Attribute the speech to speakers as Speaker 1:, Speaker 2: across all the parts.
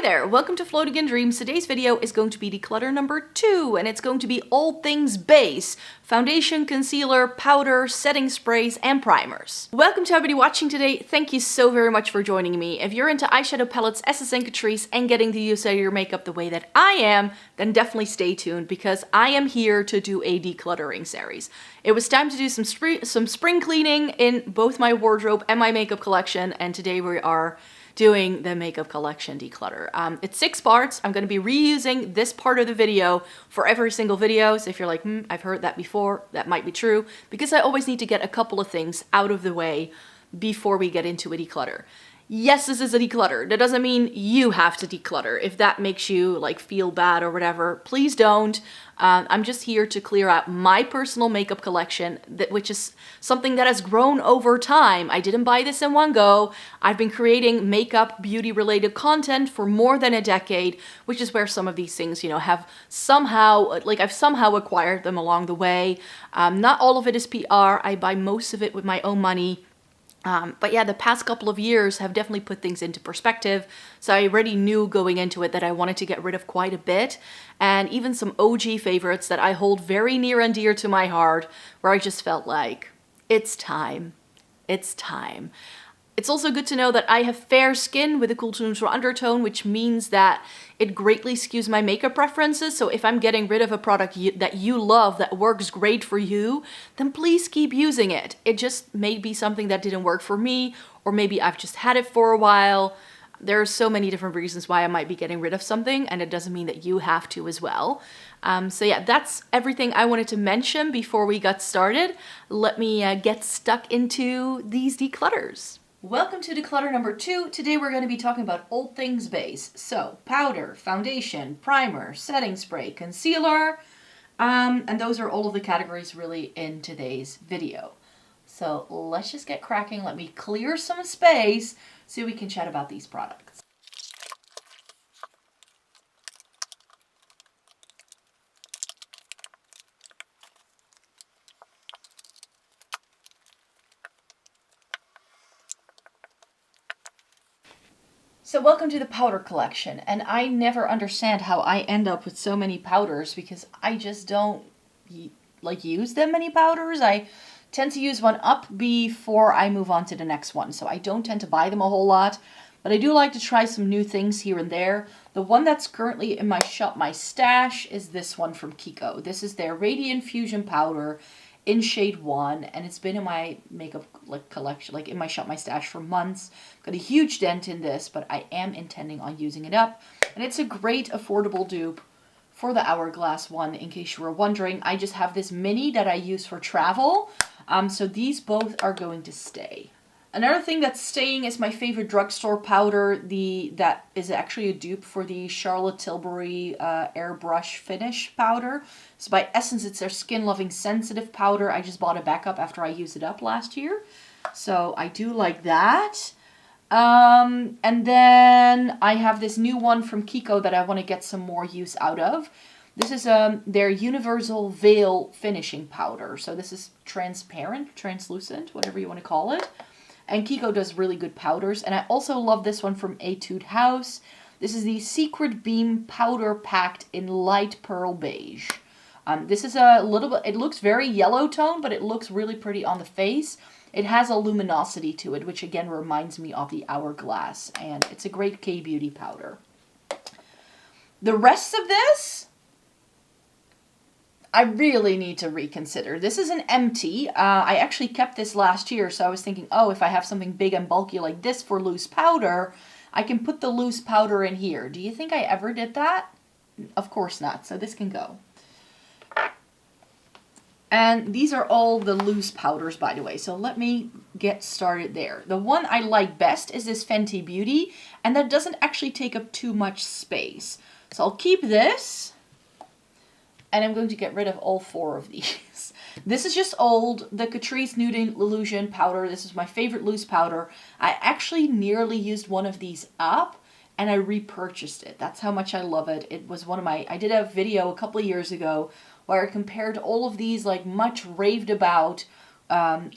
Speaker 1: Hi there, welcome to Floating in Dreams. Today's video is going to be declutter number 2, and it's going to be all things base: foundation, concealer, powder, setting sprays, and primers. Welcome to everybody watching today. Thank you so very much for joining me. If you're into eyeshadow palettes, essence, and Catrice, and getting to use your makeup the way that I am, then definitely stay tuned because I am here to do a decluttering series. It was time to do some spring cleaning in both my wardrobe and my makeup collection, and today we are doing the makeup collection declutter. It's 6 parts. I'm going to be reusing this part of the video for every single video. So if you're like, I've heard that before, that might be true, because I always need to get a couple of things out of the way before we get into a declutter. Yes, this is a declutter. That doesn't mean you have to declutter. If that makes you like feel bad or whatever, please don't. I'm just here to clear out my personal makeup collection, which is something that has grown over time. I didn't buy this in one go. I've been creating makeup, beauty related content for more than a decade, which is where some of these things, have somehow, I've somehow acquired them along the way. Not all of it is PR. I buy most of it with my own money. But yeah, the past couple of years have definitely put things into perspective. So I already knew going into it that I wanted to get rid of quite a bit, and even some OG favorites that I hold very near and dear to my heart, where I just felt like, it's time. It's time. It's also good to know that I have fair skin with a cool to neutral undertone, which means that it greatly skews my makeup preferences. So if I'm getting rid of a product that you love, that works great for you, then please keep using it. It just may be something that didn't work for me, or maybe I've just had it for a while. There are so many different reasons why I might be getting rid of something, and it doesn't mean that you have to as well. So yeah, that's everything I wanted to mention before we got started. Let me get stuck into these declutters. Welcome to declutter number 2. Today we're going to be talking about all things base. So powder, foundation, primer, setting spray, concealer, and those are all of the categories really in today's video. So let's just get cracking. Let me clear some space so we can chat about these products. So welcome to the powder collection, and I never understand how I end up with so many powders because I just don't use that many powders. I tend to use one up before I move on to the next one, so I don't tend to buy them a whole lot, but I do like to try some new things here and there. The one that's currently in my stash is this one from Kiko. This is their Radiant Fusion powder in shade 1, and it's been in my makeup collection, in my stash for months. Got a huge dent in this, but I am intending on using it up, and it's a great affordable dupe for the Hourglass one. In case you were wondering, I just have this mini that I use for travel, so these both are going to stay. Another thing that's staying is my favorite drugstore powder. That is actually a dupe for the Charlotte Tilbury Airbrush Finish powder. So by Essence, it's their Skin Loving Sensitive powder. I just bought a backup after I used it up last year. So I do like that. And then I have this new one from Kiko that I want to get some more use out of. This is their Universal Veil Finishing powder. So this is transparent, translucent, whatever you want to call it. And Kiko does really good powders. And I also love this one from Etude House. This is the Secret Beam powder packed in light pearl beige. This is a little bit, it looks very yellow tone, but it looks really pretty on the face. It has a luminosity to it, which again reminds me of the Hourglass. And it's a great K-beauty powder. The rest of this, I really need to reconsider. This is an empty. I actually kept this last year, so I was thinking, oh, if I have something big and bulky like this for loose powder, I can put the loose powder in here. Do you think I ever did that? Of course not, so this can go. And these are all the loose powders, by the way, so let me get started there. The one I like best is this Fenty Beauty, and that doesn't actually take up too much space. So I'll keep this. And I'm going to get rid of all 4 of these. This is just old, the Catrice Nude Illusion powder. This is my favorite loose powder. I actually nearly used one of these up, and I repurchased it. That's how much I love it. It was one of my, I did a video a couple of years ago where I compared all of these much raved about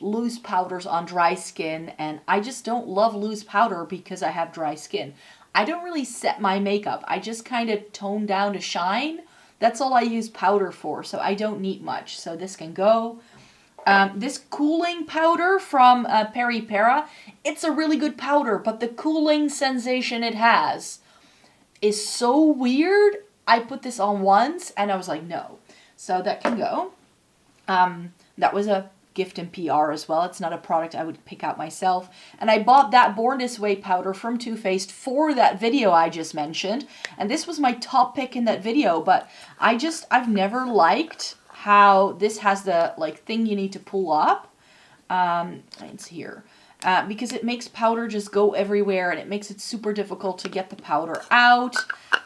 Speaker 1: loose powders on dry skin, and I just don't love loose powder because I have dry skin. I don't really set my makeup. I just kind of tone down to shine. That's all I use powder for, so I don't need much. So this can go. This cooling powder from Peri Para, it's a really good powder, but the cooling sensation it has is so weird. I put this on once and I was like, no. So that can go. That was a gift in PR as well. It's not a product I would pick out myself. And I bought that Born This Way powder from Too Faced for that video I just mentioned. And this was my top pick in that video, but I've never liked how this has the like thing you need to pull up. It's here. Because it makes powder just go everywhere and it makes it super difficult to get the powder out.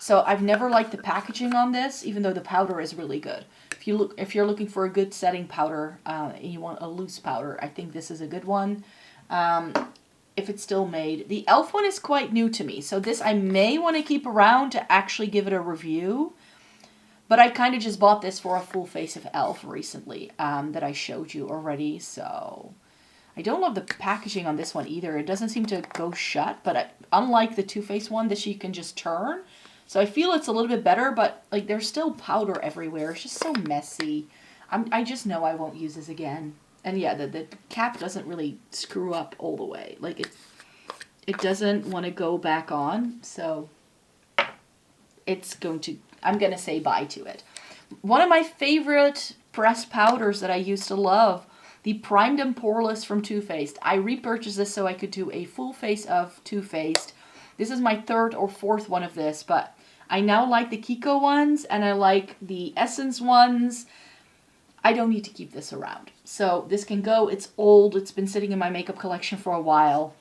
Speaker 1: So I've never liked the packaging on this, even though the powder is really good. If you're looking for a good setting powder and you want a loose powder, I think this is a good one. If it's still made. The e.l.f. one is quite new to me, so this I may want to keep around to actually give it a review. But I kind of just bought this for a full face of e.l.f. recently that I showed you already, so... I don't love the packaging on this one either. It doesn't seem to go shut, but unlike the Too Faced one, this you can just turn. So I feel it's a little bit better, but like there's still powder everywhere. It's just so messy. I just know I won't use this again. And yeah, the cap doesn't really screw up all the way. Like it doesn't want to go back on, so I'm going to say bye to it. One of my favorite pressed powders that I used to love, the Primed and Poreless from Too Faced. I repurchased this so I could do a full face of Too Faced. This is my third or fourth one of this, but I now like the Kiko ones and I like the Essence ones. I don't need to keep this around. So this can go. It's old. It's been sitting in my makeup collection for a while.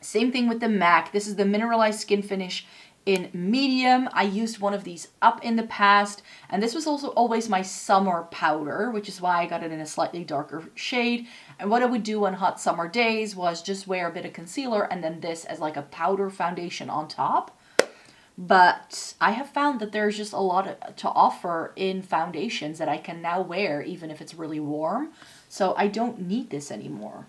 Speaker 1: Same thing with the MAC. This is the Mineralized Skin Finish in medium. I used one of these up in the past, and this was also always my summer powder, which is why I got it in a slightly darker shade. And what I would do on hot summer days was just wear a bit of concealer and then this as like a powder foundation on top. But I have found that there's just a lot to offer in foundations that I can now wear even if it's really warm. So I don't need this anymore.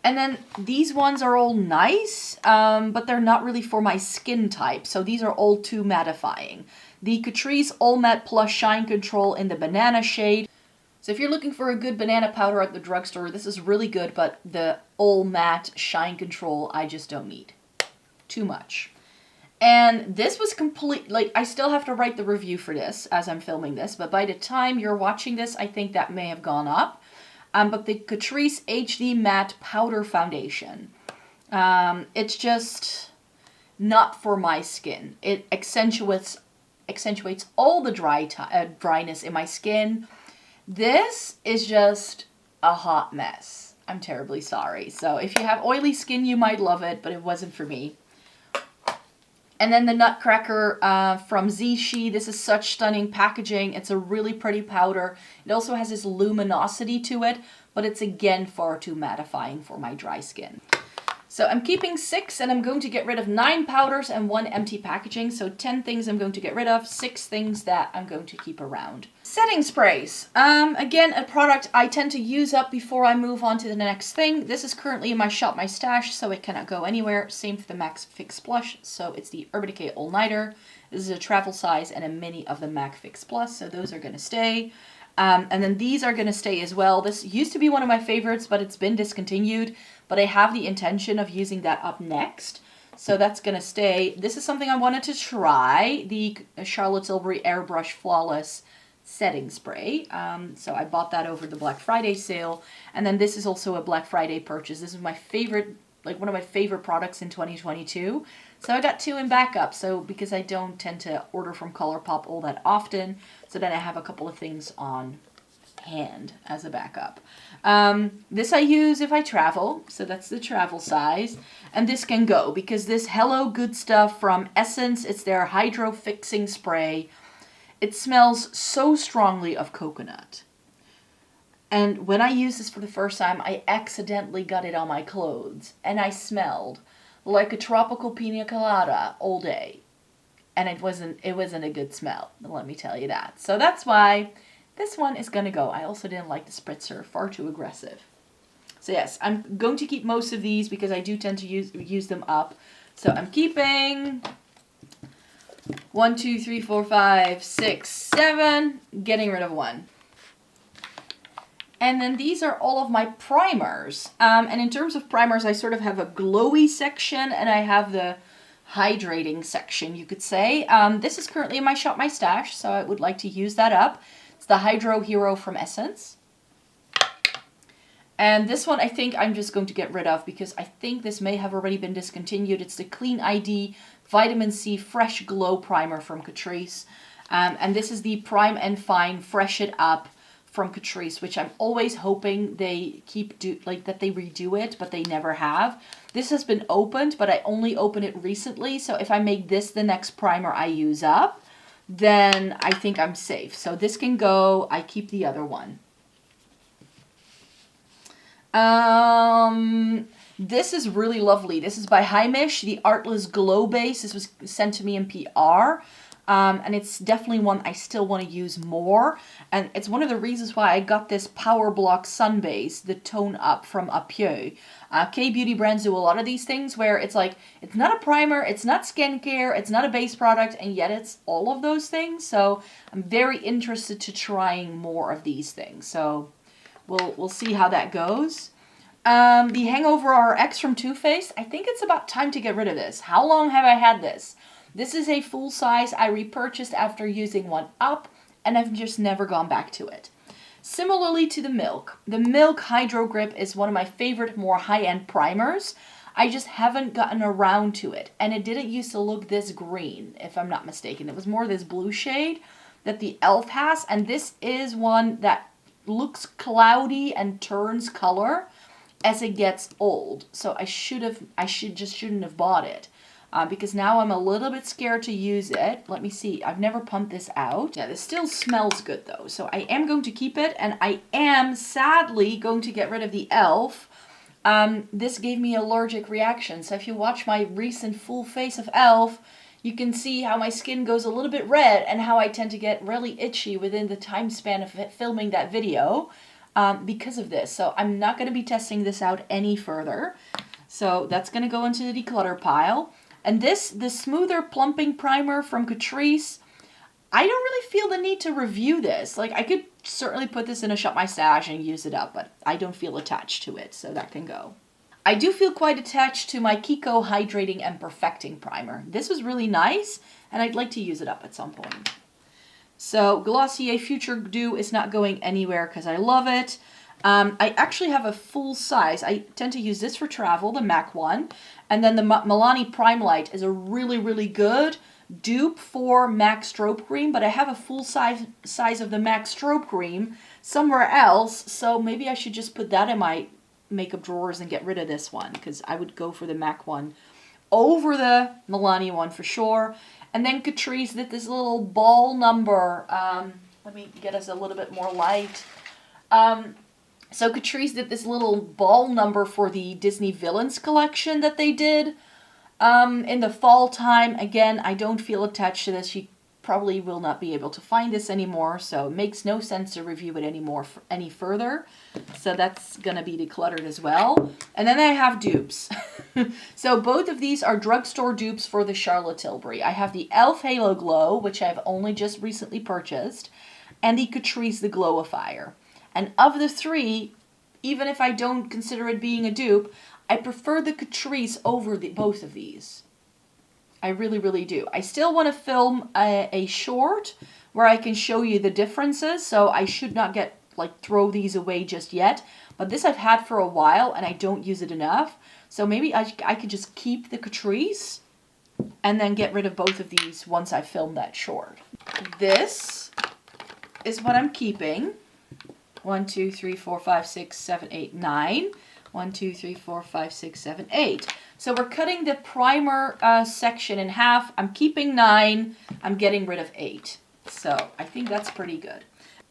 Speaker 1: And then these ones are all nice, but they're not really for my skin type. So these are all too mattifying. The Catrice All Matte Plus Shine Control in the banana shade. So if you're looking for a good banana powder at the drugstore, this is really good, but the All Matte Shine Control, I just don't need. Too much. And this was complete, like I still have to write the review for this as I'm filming this, but by the time you're watching this, I think that may have gone up. But the Catrice HD Matte Powder Foundation, it's just not for my skin. It accentuates all the dryness in my skin. This is just a hot mess. I'm terribly sorry. So if you have oily skin, you might love it, but it wasn't for me. And then the Nutcracker from Zishi. This is such stunning packaging. It's a really pretty powder. It also has this luminosity to it, but it's again far too mattifying for my dry skin. So I'm keeping 6 and I'm going to get rid of 9 powders and 1 empty packaging. So 10 things I'm going to get rid of, 6 things that I'm going to keep around. Setting sprays. Again, a product I tend to use up before I move on to the next thing. This is currently in my Shop My Stash, so it cannot go anywhere. Same for the MAC Fix Blush. So it's the Urban Decay All Nighter. This is a travel size and a mini of the MAC Fix Plus, so those are going to stay. And then these are going to stay as well. This used to be one of my favorites, but it's been discontinued. But I have the intention of using that up next. So that's going to stay. This is something I wanted to try. The Charlotte Tilbury Airbrush Flawless Setting Spray. So I bought that over the Black Friday sale. And then this is also a Black Friday purchase. This is my favorite, like one of my favorite products in 2022. So I got 2 in backup. So because I don't tend to order from Colourpop all that often. So then I have a couple of things on hand as a backup. This I use if I travel, so that's the travel size, and this can go because this Hello Good Stuff from Essence, it's their Hydro Fixing Spray. It smells so strongly of coconut, and when I used this for the first time, I accidentally got it on my clothes, and I smelled like a tropical pina colada all day, and it wasn't a good smell, let me tell you that. So that's why this one is going to go. I also didn't like the spritzer, far too aggressive. So yes, I'm going to keep most of these because I do tend to use them up. So I'm keeping 1, 2, 3, 4, 5, 6, 7, getting rid of 1. And then these are all of my primers. And in terms of primers, I sort of have a glowy section and I have the hydrating section, you could say. This is currently in my Shop My Stash, so I would like to use that up. It's the Hydro Hero from Essence. And this one I think I'm just going to get rid of because I think this may have already been discontinued. It's the Clean ID Vitamin C Fresh Glow Primer from Catrice. And this is the Prime and Fine Fresh It Up from Catrice, which I'm always hoping they that they redo it, but they never have. This has been opened, but I only opened it recently. So if I make this the next primer I use up, then I think I'm safe. So this can go. I keep the other one. This is really lovely. This is by Heimish, the Artless Glow Base. This was sent to me in PR. And it's definitely one I still want to use more. And it's one of the reasons why I got this Power Block Sun Base, the Tone Up from Apieu. K-beauty brands do a lot of these things where it's like, it's not a primer, it's not skincare, it's not a base product, and yet it's all of those things. So I'm very interested to trying more of these things. So we'll see how that goes. The Hangover RX from Too Faced. I think it's about time to get rid of this. How long have I had this? This is a full size I repurchased after using one up, and I've just never gone back to it. Similarly to the Milk. The Milk Hydro Grip is one of my favorite more high-end primers. I just haven't gotten around to it, and it didn't used to look this green, if I'm not mistaken. It was more this blue shade that the e.l.f. has, and this is one that looks cloudy and turns color as it gets old. So I shouldn't have bought it. Because now I'm a little bit scared to use it. Let me see. I've never pumped this out. Yeah, this still smells good though. So I am going to keep it, and I am sadly going to get rid of the e.l.f. This gave me an allergic reaction. So if you watch my recent full face of e.l.f., you can see how my skin goes a little bit red and how I tend to get really itchy within the time span of filming that video because of this. So I'm not going to be testing this out any further. So that's going to go into the declutter pile. And the Smoother Plumping Primer from Catrice, I don't really feel the need to review this. Like, I could certainly put this in a Shop My Stash and use it up, but I don't feel attached to it, so that can go. I do feel quite attached to my Kiko Hydrating and Perfecting Primer. This was really nice, and I'd like to use it up at some point. So, Glossier Future Dew is not going anywhere because I love it. I actually have a full size. I tend to use this for travel, the MAC one. And then the Milani Prime Light is a really, really good dupe for MAC Strobe Cream. But I have a full size of the MAC Strobe Cream somewhere else. So maybe I should just put that in my makeup drawers and get rid of this one. Because I would go for the MAC one over the Milani one for sure. And then Catrice did this little ball number. Let me get us a little bit more light. So Catrice did this little ball number for the Disney Villains collection that they did in the fall time. Again, I don't feel attached to this. You probably will not be able to find this anymore, so it makes no sense to review it any further. So that's going to be decluttered as well. And then I have dupes. So both of these are drugstore dupes for the Charlotte Tilbury. I have the e.l.f. Halo Glow, which I've only just recently purchased, and the Catrice The Glowifier. And of the three, even if I don't consider it being a dupe, I prefer the Catrice over both of these. I really, really do. I still want to film a short where I can show you the differences, so I should not throw these away just yet. But this I've had for a while and I don't use it enough. So maybe I could just keep the Catrice and then get rid of both of these once I film that short. This is what I'm keeping. 1, 2, 3, 4, 5, 6, 7, 8, 9. 1, 2, 3, 4, 5, 6, 7, 8. So we're cutting the primer section in half. I'm keeping 9. I'm getting rid of 8. So I think that's pretty good.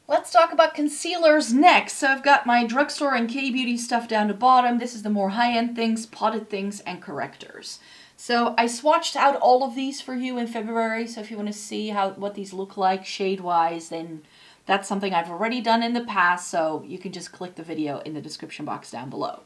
Speaker 1: Let's talk about concealers next. So I've got my drugstore and K-beauty stuff down the bottom. This is the more high-end things, potted things, and correctors. So I swatched out all of these for you in February. So if you want to see what these look like shade-wise, then that's something I've already done in the past, so you can just click the video in the description box down below.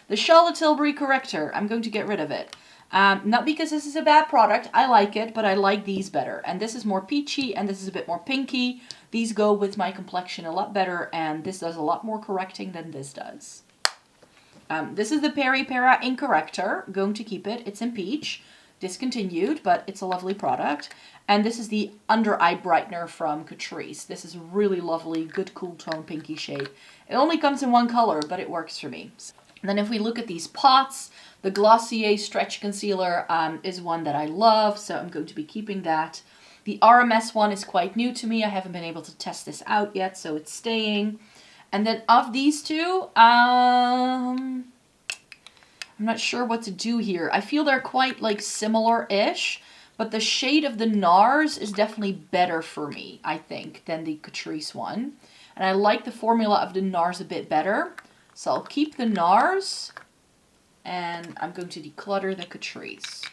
Speaker 1: The Charlotte Tilbury corrector, I'm going to get rid of it. Not because this is a bad product, I like it, but I like these better. And this is more peachy, and this is a bit more pinky. These go with my complexion a lot better, and this does a lot more correcting than this does. This is the Peri Para Ink Corrector. Going to keep it. It's in peach. Discontinued, but it's a lovely product. And this is the Under Eye Brightener from Catrice. This is really lovely, good cool tone pinky shade. It only comes in one color, but it works for me. And then if we look at these pots, the Glossier Stretch Concealer is one that I love, so I'm going to be keeping that. The RMS one is quite new to me. I haven't been able to test this out yet, so it's staying. And then of these two, I'm not sure what to do here. I feel they're quite like similar-ish, but the shade of the NARS is definitely better for me, I think, than the Catrice one. And I like the formula of the NARS a bit better. So I'll keep the NARS, and I'm going to declutter the Catrice.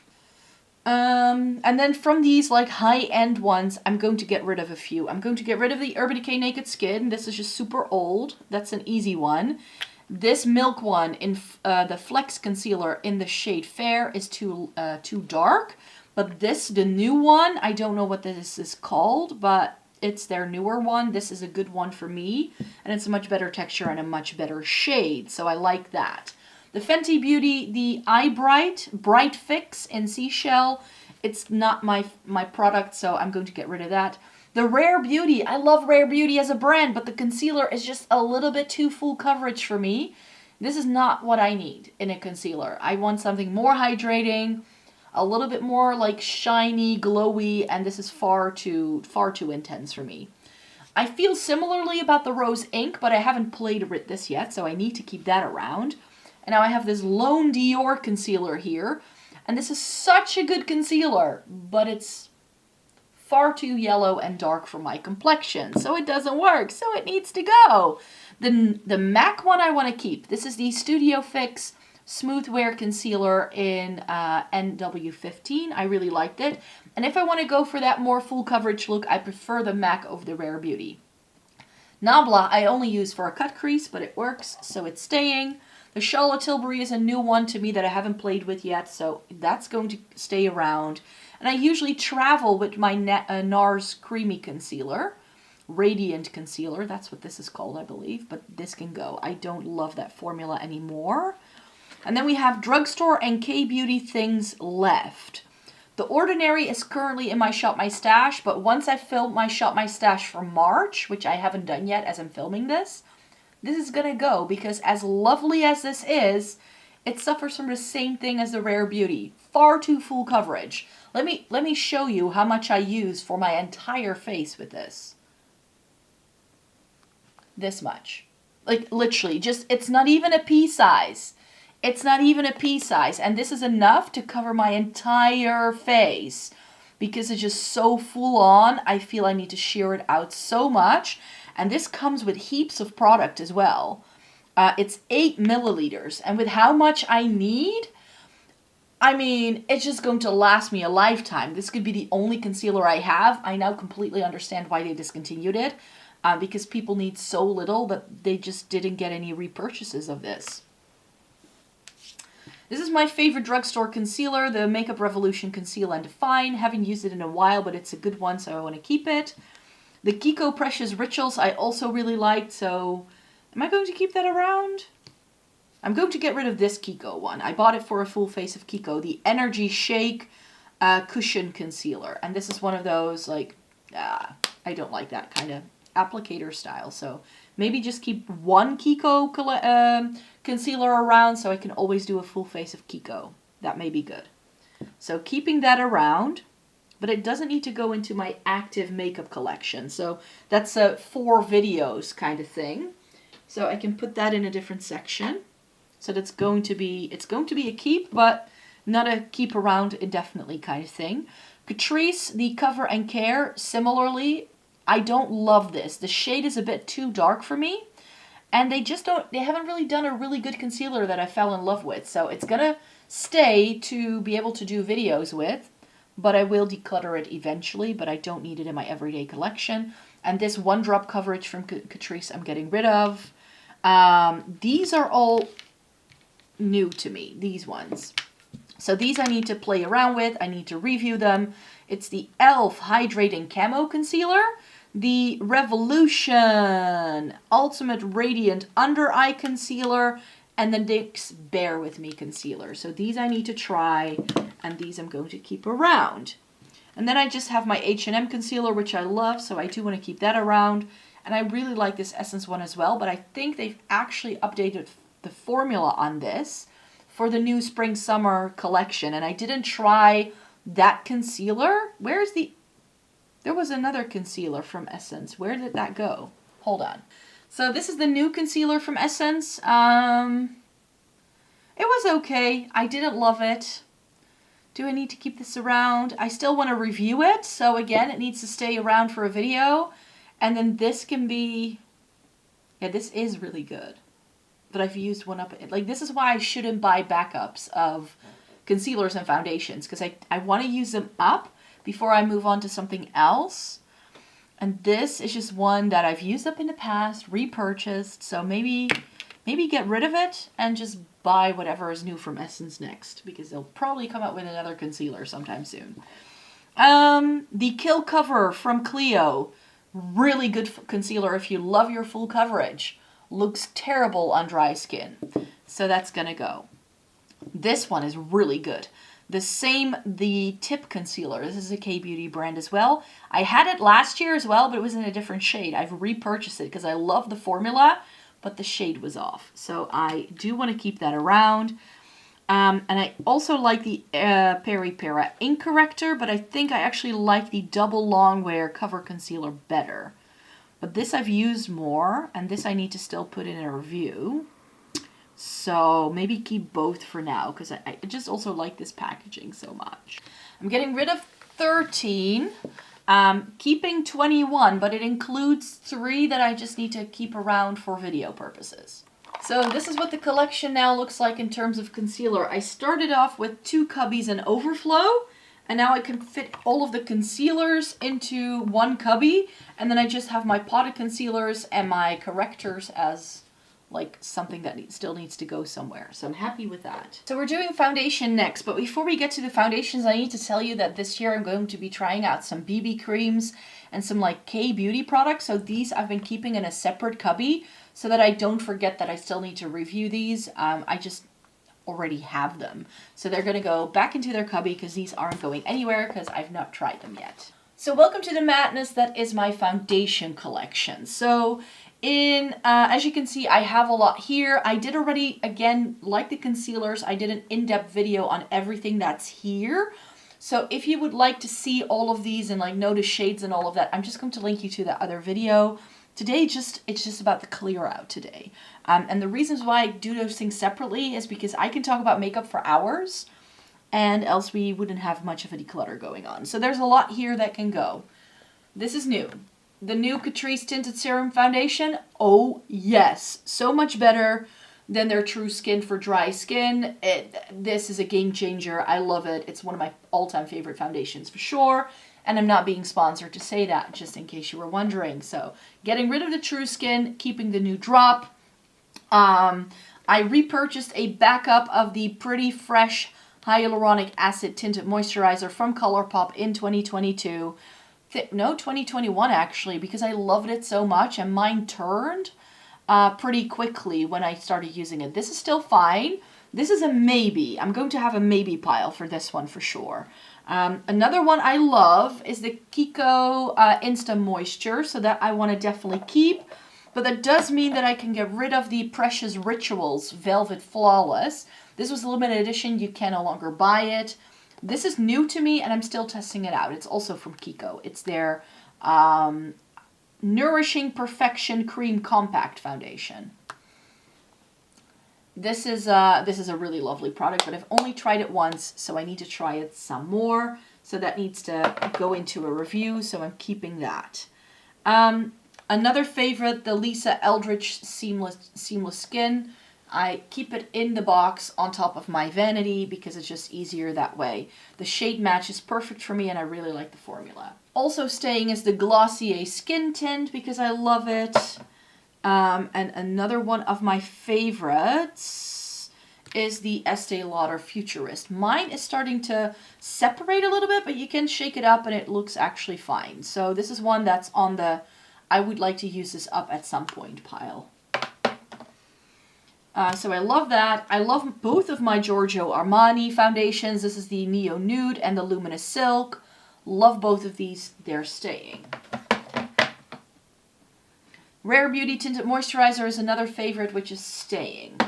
Speaker 1: And then from these like high-end ones, I'm going to get rid of a few. I'm going to get rid of the Urban Decay Naked Skin. This is just super old. That's an easy one. This Milk one in the Flex Concealer in the shade Fair is too dark. But this, the new one, I don't know what this is called, but it's their newer one. This is a good one for me. And it's a much better texture and a much better shade. So I like that. The Fenty Beauty, the Eye Bright Fix in Seashell. It's not my product, so I'm going to get rid of that. The Rare Beauty. I love Rare Beauty as a brand, but the concealer is just a little bit too full coverage for me. This is not what I need in a concealer. I want something more hydrating, a little bit more like shiny, glowy, and this is far too intense for me. I feel similarly about the Rose Ink, but I haven't played with this yet, so I need to keep that around. And now I have this Lone Dior concealer here. And this is such a good concealer, but it's far too yellow and dark for my complexion. So it doesn't work, so it needs to go. The MAC one I want to keep. This is the Studio Fix Smooth Wear Concealer in NW15. I really liked it. And if I want to go for that more full coverage look, I prefer the MAC over the Rare Beauty. Nabla I only use for a cut crease, but it works, so it's staying. The Charlotte Tilbury is a new one to me that I haven't played with yet, so that's going to stay around. And I usually travel with my NARS Creamy Concealer. Radiant Concealer, that's what this is called, I believe, but this can go. I don't love that formula anymore. And then we have Drugstore and K-Beauty things left. The Ordinary is currently in my Shop My Stash, but once I film my Shop My Stash for March, which I haven't done yet as I'm filming this is gonna go, because as lovely as this is, it suffers from the same thing as the Rare Beauty. Far too full coverage. Let me show you how much I use for my entire face with this. This much. Like literally, just, it's not even a pea size. It's not even a pea size, and this is enough to cover my entire face. Because it's just so full on, I feel I need to sheer it out so much. And this comes with heaps of product as well. It's 8 milliliters. And with how much I need, I mean, it's just going to last me a lifetime. This could be the only concealer I have. I now completely understand why they discontinued it. Because people need so little that they just didn't get any repurchases of this. This is my favorite drugstore concealer, the Makeup Revolution Conceal and Define. Haven't used it in a while, but it's a good one, so I want to keep it. The Kiko Precious Rituals I also really liked, so am I going to keep that around? I'm going to get rid of this Kiko one. I bought it for a full face of Kiko, the Energy Shake Cushion Concealer. And this is one of those, like, I don't like that kind of applicator style, so maybe just keep one Kiko concealer around so I can always do a full face of Kiko. That may be good. So keeping that around, but it doesn't need to go into my active makeup collection. So that's a 4 videos kind of thing. So I can put that in a different section. So that's going to be, it's going to be a keep, but not a keep around indefinitely kind of thing. Catrice, the Cover and Care, similarly, I don't love this. The shade is a bit too dark for me. And they haven't really done a really good concealer that I fell in love with. So it's going to stay to be able to do videos with. But I will declutter it eventually, but I don't need it in my everyday collection. And this 1-drop coverage from Catrice I'm getting rid of. These are all new to me, these ones. So these I need to play around with. I need to review them. It's the e.l.f. Hydrating Camo Concealer, the Revolution Ultimate Radiant Under Eye Concealer, and the NYX Bear With Me Concealer. So these I need to try, and these I'm going to keep around. And then I just have my H&M concealer, which I love, so I do want to keep that around. And I really like this Essence one as well, but I think they've actually updated the formula on this for the new spring-summer collection. And I didn't try that concealer. Where's the... There was another concealer from Essence. Where did that go? Hold on. So this is the new concealer from Essence. It was okay. I didn't love it. Do I need to keep this around? I still want to review it. So again, it needs to stay around for a video. And then this can be... Yeah, this is really good. But I've used one up. Like, this is why I shouldn't buy backups of concealers and foundations. Because I want to use them up before I move on to something else. And this is just one that I've used up in the past, repurchased. So maybe get rid of it and just buy whatever is new from Essence next, because they'll probably come out with another concealer sometime soon. The Kill Cover from Clio, really good concealer if you love your full coverage. Looks terrible on dry skin, so that's gonna go. This one is really good. The Tip Concealer. This is a K-Beauty brand as well. I had it last year as well, but it was in a different shade. I've repurchased it because I love the formula, but the shade was off. So I do want to keep that around. And I also like the Peri Para Ink Corrector, but I think I actually like the Double Long Wear Cover Concealer better. But this I've used more, and this I need to still put in a review. So maybe keep both for now, because I just also like this packaging so much. I'm getting rid of 13. Keeping 21, but it includes 3 that I just need to keep around for video purposes. So this is what the collection now looks like in terms of concealer. I started off with 2 cubbies and overflow, and now I can fit all of the concealers into one cubby, and then I just have my potted concealers and my correctors as like something that still needs to go somewhere. So I'm happy with that. So we're doing foundation next, but before we get to the foundations, I need to tell you that this year I'm going to be trying out some BB creams and some like K-Beauty products. So these I've been keeping in a separate cubby so that I don't forget that I still need to review these. I just already have them. So they're gonna go back into their cubby because these aren't going anywhere because I've not tried them yet. So welcome to the madness that is my foundation collection. So as you can see, I have a lot here. I did already, again, like the concealers, I did an in-depth video on everything that's here. So if you would like to see all of these and like notice shades and all of that, I'm just going to link you to that other video. Today, it's just about the clear out today. And the reasons why I do those things separately is because I can talk about makeup for hours, and else we wouldn't have much of a declutter going on. So there's a lot here that can go. This is new. The new Catrice Tinted Serum Foundation, oh yes, so much better than their True Skin for dry skin. This is a game changer. I love it. It's one of my all-time favorite foundations for sure. And I'm not being sponsored to say that, just in case you were wondering. So getting rid of the True Skin, keeping the new drop. I repurchased a backup of the Pretty Fresh Hyaluronic Acid Tinted Moisturizer from Colourpop in 2022. No, 2021 actually, because I loved it so much, and mine turned pretty quickly when I started using it. This is still fine. This is a maybe. I'm going to have a maybe pile for this one for sure. Another one I love is the Kiko Insta Moisture, so that I want to definitely keep. But that does mean that I can get rid of the Precious Rituals Velvet Flawless. This was a limited edition. You can no longer buy it. This is new to me, and I'm still testing it out. It's also from Kiko. It's their Nourishing Perfection Cream Compact Foundation. This is a really lovely product, but I've only tried it once, so I need to try it some more. So that needs to go into a review, so I'm keeping that. Another favorite, the Lisa Eldridge Seamless Skin. I keep it in the box on top of my vanity because it's just easier that way. The shade match is perfect for me, and I really like the formula. Also staying is the Glossier Skin Tint because I love it. And another one of my favorites is the Estee Lauder Futurist. Mine is starting to separate a little bit, but you can shake it up and it looks actually fine. So this is one that's on the I would like to use this up at some point pile. So I love that. I love both of my Giorgio Armani foundations. This is the Neo Nude and the Luminous Silk. Love both of these. They're staying. Rare Beauty Tinted Moisturizer is another favorite, which is staying.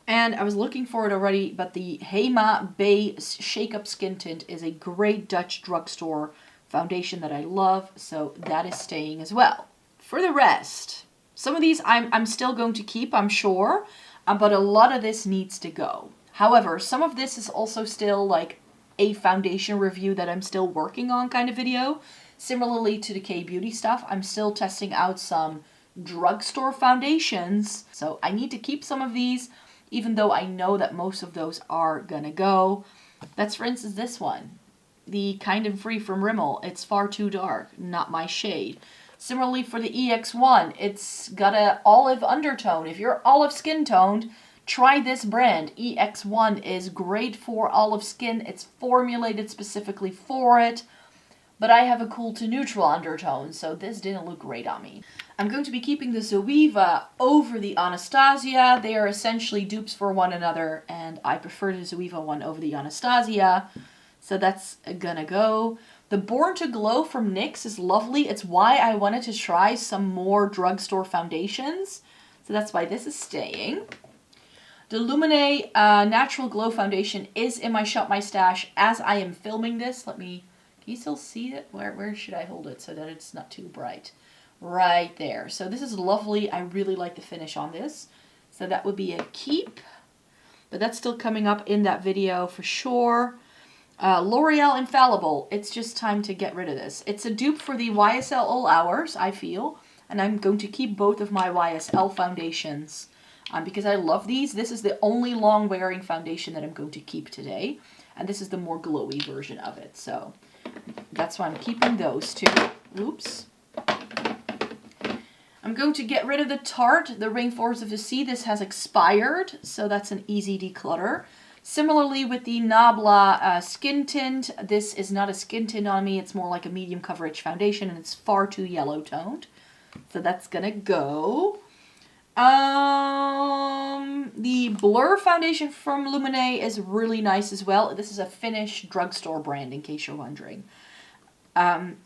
Speaker 1: And I was looking for it already, but the Hema Bay Shake Up Skin Tint is a great Dutch drugstore foundation that I love, so that is staying as well. For the rest, some of these I'm still going to keep, I'm sure, but a lot of this needs to go. However, some of this is also still like a foundation review that I'm still working on kind of video. Similarly to the K-Beauty stuff, I'm still testing out some drugstore foundations, so I need to keep some of these, even though I know that most of those are gonna go. That's, for instance, this one, the Kind and Free from Rimmel. It's far too dark, not my shade. Similarly for the EX1, it's got an olive undertone. If you're olive skin toned, try this brand. EX1 is great for olive skin. It's formulated specifically for it. But I have a cool to neutral undertone, so this didn't look great on me. I'm going to be keeping the Zoeva over the Anastasia. They are essentially dupes for one another, and I prefer the Zoeva one over the Anastasia. So that's gonna go. The Born to Glow from NYX is lovely. It's why I wanted to try some more drugstore foundations. So that's why this is staying. The Lumine Natural Glow Foundation is in my Shop My Stash as I am filming this. Can you still see it? Where should I hold it so that it's not too bright? Right there. So this is lovely. I really like the finish on this. So that would be a keep. But that's still coming up in that video for sure. L'Oreal Infallible. It's just time to get rid of this. It's a dupe for the YSL All Hours, I feel. And I'm going to keep both of my YSL foundations because I love these. This is the only long wearing foundation that I'm going to keep today. And this is the more glowy version of it. So that's why I'm keeping those two. Oops. I'm going to get rid of the Tarte, the Rainforest of the Sea. This has expired, so that's an easy declutter. Similarly with the Nabla Skin Tint, this is not a skin tint on me. It's more like a medium coverage foundation, and it's far too yellow toned. So that's gonna go. The Blur foundation from Lumine is really nice as well. This is a Finnish drugstore brand, in case you're wondering.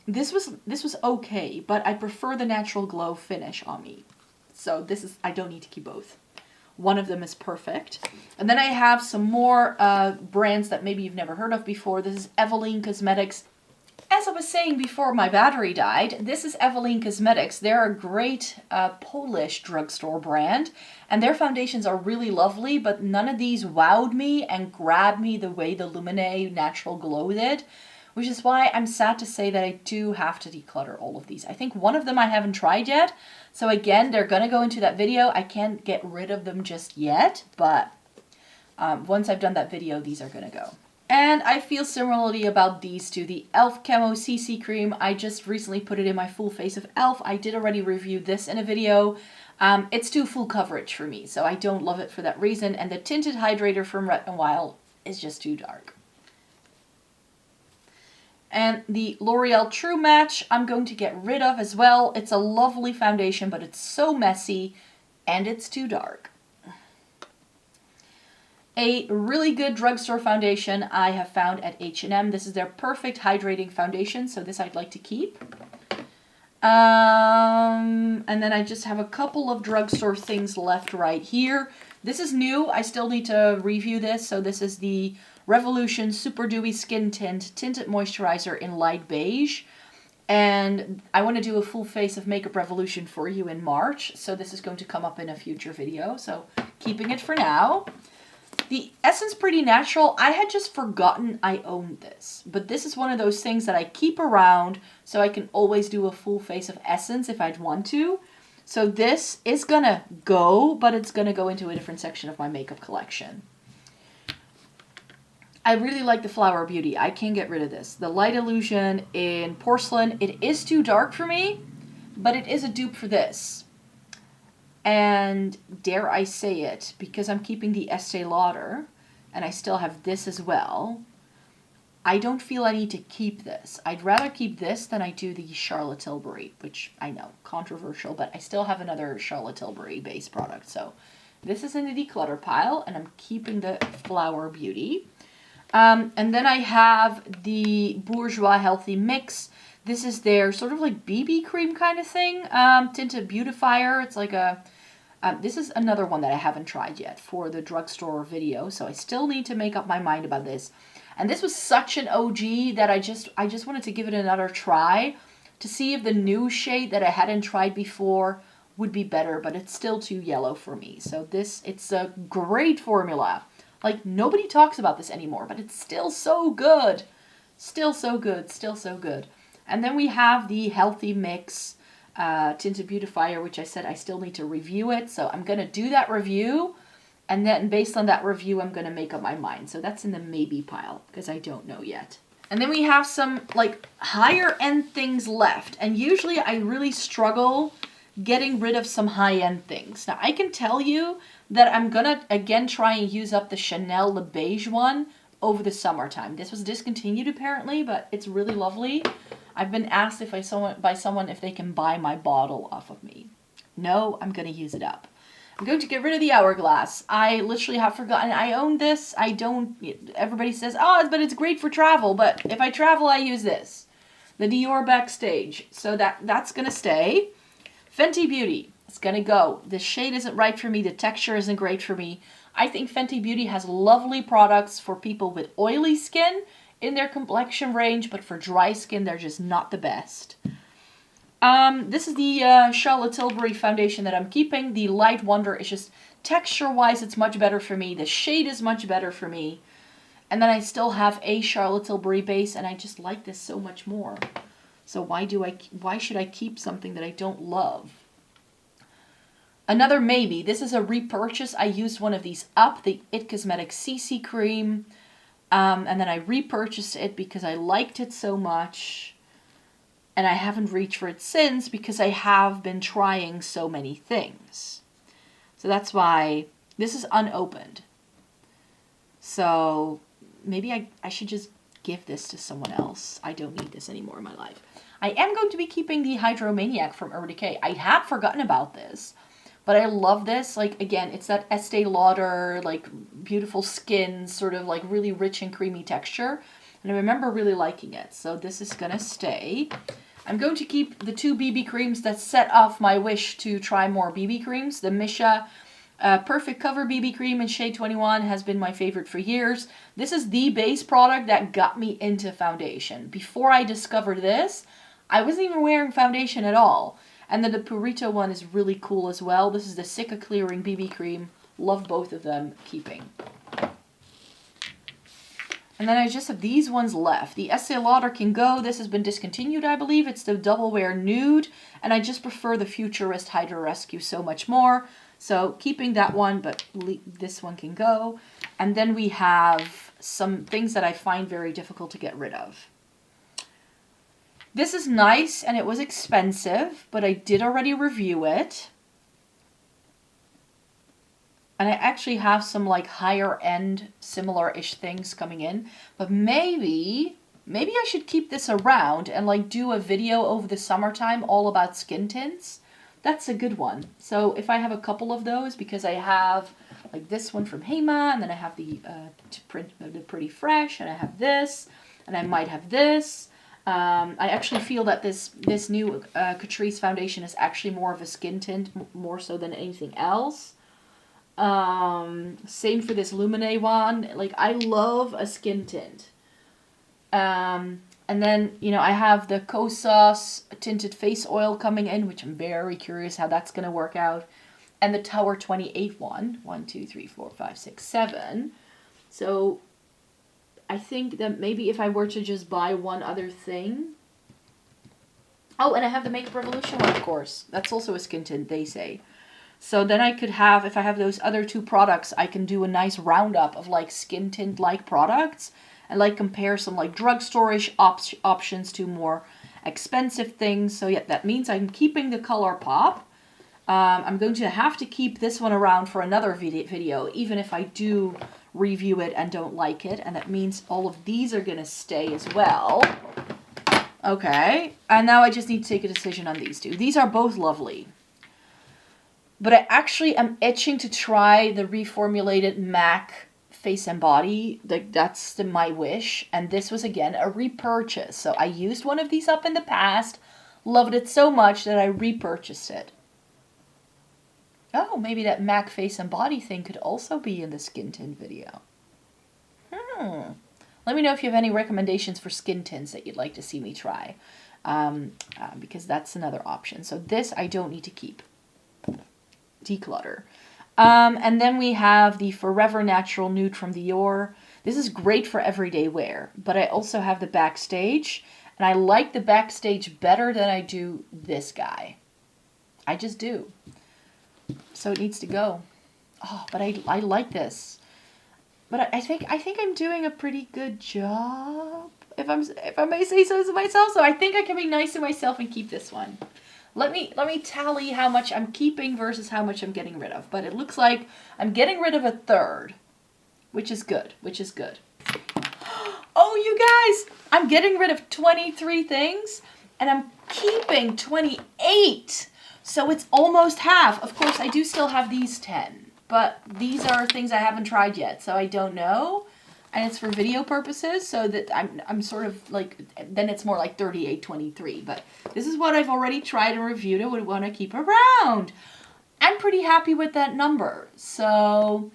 Speaker 1: This was okay, but I prefer the Natural Glow finish on me. So I don't need to keep both. One of them is perfect. And then I have some more brands that maybe you've never heard of before. This is Eveline Cosmetics. As I was saying before my battery died, this is Eveline Cosmetics. They're a great Polish drugstore brand, and their foundations are really lovely, but none of these wowed me and grabbed me the way the Lumine Natural Glow did, which is why I'm sad to say that I do have to declutter all of these. I think one of them I haven't tried yet, so again, they're going to go into that video. I can't get rid of them just yet, but once I've done that video, these are going to go. And I feel similarly about these two. The e.l.f. Camo CC Cream, I just recently put it in my full face of e.l.f. I did already review this in a video. It's too full coverage for me, so I don't love it for that reason. And the Tinted Hydrator from Wet n Wild is just too dark. And the L'Oreal True Match, I'm going to get rid of as well. It's a lovely foundation, but it's so messy, and it's too dark. A really good drugstore foundation I have found at H&M. This is their Perfect Hydrating Foundation, so this I'd like to keep. And then I just have a couple of drugstore things left right here. This is new. I still need to review this. So this is the Revolution Super Dewy Skin Tint Tinted Moisturizer in light beige. And I want to do a full face of Makeup Revolution for you in March. So this is going to come up in a future video. So keeping it for now. The Essence Pretty Natural, I had just forgotten I owned this. But this is one of those things that I keep around so I can always do a full face of Essence if I'd want to. So this is gonna go, but it's gonna go into a different section of my makeup collection. I really like the Flower Beauty. I can't get rid of this. The Light Illusion in Porcelain. It is too dark for me, but it is a dupe for this. And dare I say it, because I'm keeping the Estee Lauder, and I still have this as well, I don't feel I need to keep this. I'd rather keep this than I do the Charlotte Tilbury, which I know, controversial, but I still have another Charlotte Tilbury base product. So this is in the declutter pile, and I'm keeping the Flower Beauty. And then I have the Bourjois Healthy Mix. This is their sort of like BB cream kind of thing, tinted beautifier. It's like a, this is another one that I haven't tried yet for the drugstore video, so I still need to make up my mind about this. And this was such an OG that I just wanted to give it another try to see if the new shade that I hadn't tried before would be better, but it's still too yellow for me. So this, it's a great formula. Like, nobody talks about this anymore, but it's still so good. Still so good, still so good. And then we have the Healthy Mix Tinted Beautifier, which I said I still need to review it. So I'm going to do that review. And then based on that review, I'm going to make up my mind. So that's in the maybe pile because I don't know yet. And then we have some like higher end things left. And usually I really struggle getting rid of some high end things. Now I can tell you that I'm going to again try and use up the Chanel Le Beige one over the summertime. This was discontinued apparently, but it's really lovely. I've been asked if by someone if they can buy my bottle off of me. No, I'm going to use it up. I'm going to get rid of the Hourglass. I literally have forgotten. I own this. I don't, everybody says, oh, but it's great for travel. But if I travel, I use this. The Dior Backstage. So that's going to stay. Fenty Beauty. It's going to go. The shade isn't right for me. The texture isn't great for me. I think Fenty Beauty has lovely products for people with oily skin in their complexion range. But for dry skin, they're just not the best. This is the Charlotte Tilbury foundation that I'm keeping. The Light Wonder is just texture-wise, it's much better for me. The shade is much better for me. And then I still have a Charlotte Tilbury base, and I just like this so much more. So why should I keep something that I don't love? Another maybe. This is a repurchase. I used one of these up, the It Cosmetics CC cream. And then I repurchased it because I liked it so much. And I haven't reached for it since because I have been trying so many things. So that's why this is unopened. So maybe I should just give this to someone else. I don't need this anymore in my life. I am going to be keeping the Hydromaniac from Urban Decay. I had forgotten about this, but I love this. Like, again, it's that Estee Lauder, like, beautiful skin, sort of like really rich and creamy texture. And I remember really liking it. So this is going to stay. I'm going to keep the two BB creams that set off my wish to try more BB creams. The Misha Perfect Cover BB Cream in shade 21 has been my favorite for years. This is the base product that got me into foundation. Before I discovered this, I wasn't even wearing foundation at all. And then the Purito one is really cool as well. This is the Sicca Clearing BB Cream. Love both of them. Keeping. And then I just have these ones left. The Estee Lauder can go. This has been discontinued, I believe. It's the Double Wear Nude. And I just prefer the Futurist Hydro Rescue so much more. So keeping that one, but this one can go. And then we have some things that I find very difficult to get rid of. This is nice, and it was expensive, but I did already review it. And I actually have some like higher end similar-ish things coming in. But maybe I should keep this around and like do a video over the summertime all about skin tints. That's a good one. So if I have a couple of those, because I have like this one from Hema, and then I have the Pretty Fresh, and I have this, and I might have this. I actually feel that this new Catrice foundation is actually more of a skin tint, more so than anything else. Same for this Lumine one. Like, I love a skin tint. And then, you know, I have the Kosas tinted face oil coming in, which I'm very curious how that's going to work out. And the Tower 28 one. 1, 2, 3, 4, 5, 6, 7. So I think that maybe if I were to just buy one other thing. Oh, and I have the Makeup Revolution one, of course. That's also a skin tint, they say. So then I could have, if I have those other two products, I can do a nice roundup of like skin tint-like products and like compare some like drugstore-ish options to more expensive things. So yeah, that means I'm keeping the Colourpop. I'm going to have to keep this one around for another video, even if I do review it and don't like it. And that means all of these are going to stay as well. Okay, and now I just need to take a decision on these two. These are both lovely. But I actually am itching to try the reformulated MAC Face and Body. Like, that's my wish. And this was, again, a repurchase. So I used one of these up in the past, loved it so much that I repurchased it. Oh, maybe that MAC Face and Body thing could also be in the skin tint video. Let me know if you have any recommendations for skin tints that you'd like to see me try. Because that's another option. So this I don't need to keep. Declutter. And then we have the Forever Natural Nude from Dior. This is great for everyday wear. But I also have the Backstage. And I like the Backstage better than I do this guy. I just do. So it needs to go. Oh, but I like this. But I think I'm doing a pretty good job, if I may say so to myself. So I think I can be nice to myself and keep this one. Let me tally how much I'm keeping versus how much I'm getting rid of. But it looks like I'm getting rid of a third, which is good. Oh, you guys, I'm getting rid of 23 things and I'm keeping 28. So it's almost half. Of course, I do still have these 10, but these are things I haven't tried yet, so I don't know. And it's for video purposes, so that I'm sort of like, then it's more like 38, 23. But this is what I've already tried and reviewed and would want to keep around. I'm pretty happy with that number. So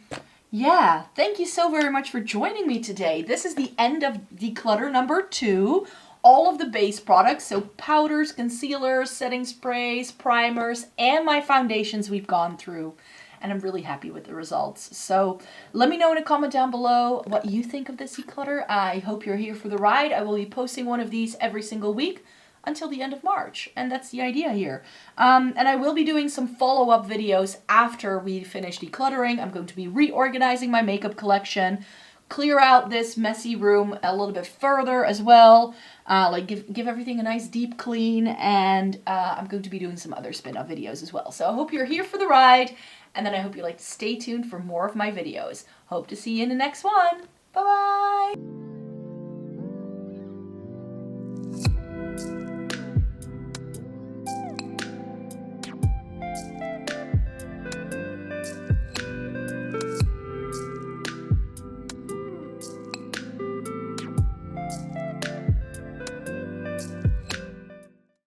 Speaker 1: yeah, thank you so very much for joining me today. This is the end of Declutter number 2. All of the base products, so powders, concealers, setting sprays, primers, and my foundations we've gone through. And I'm really happy with the results. So let me know in a comment down below what you think of this declutter. I hope you're here for the ride. I will be posting one of these every single week until the end of March. And that's the idea here. And I will be doing some follow-up videos after we finish decluttering. I'm going to be reorganizing my makeup collection, clear out this messy room a little bit further as well. Like give everything a nice deep clean. And I'm going to be doing some other spin-off videos as well. So I hope you're here for the ride. And then I hope you like to stay tuned for more of my videos. Hope to see you in the next one. Bye-bye.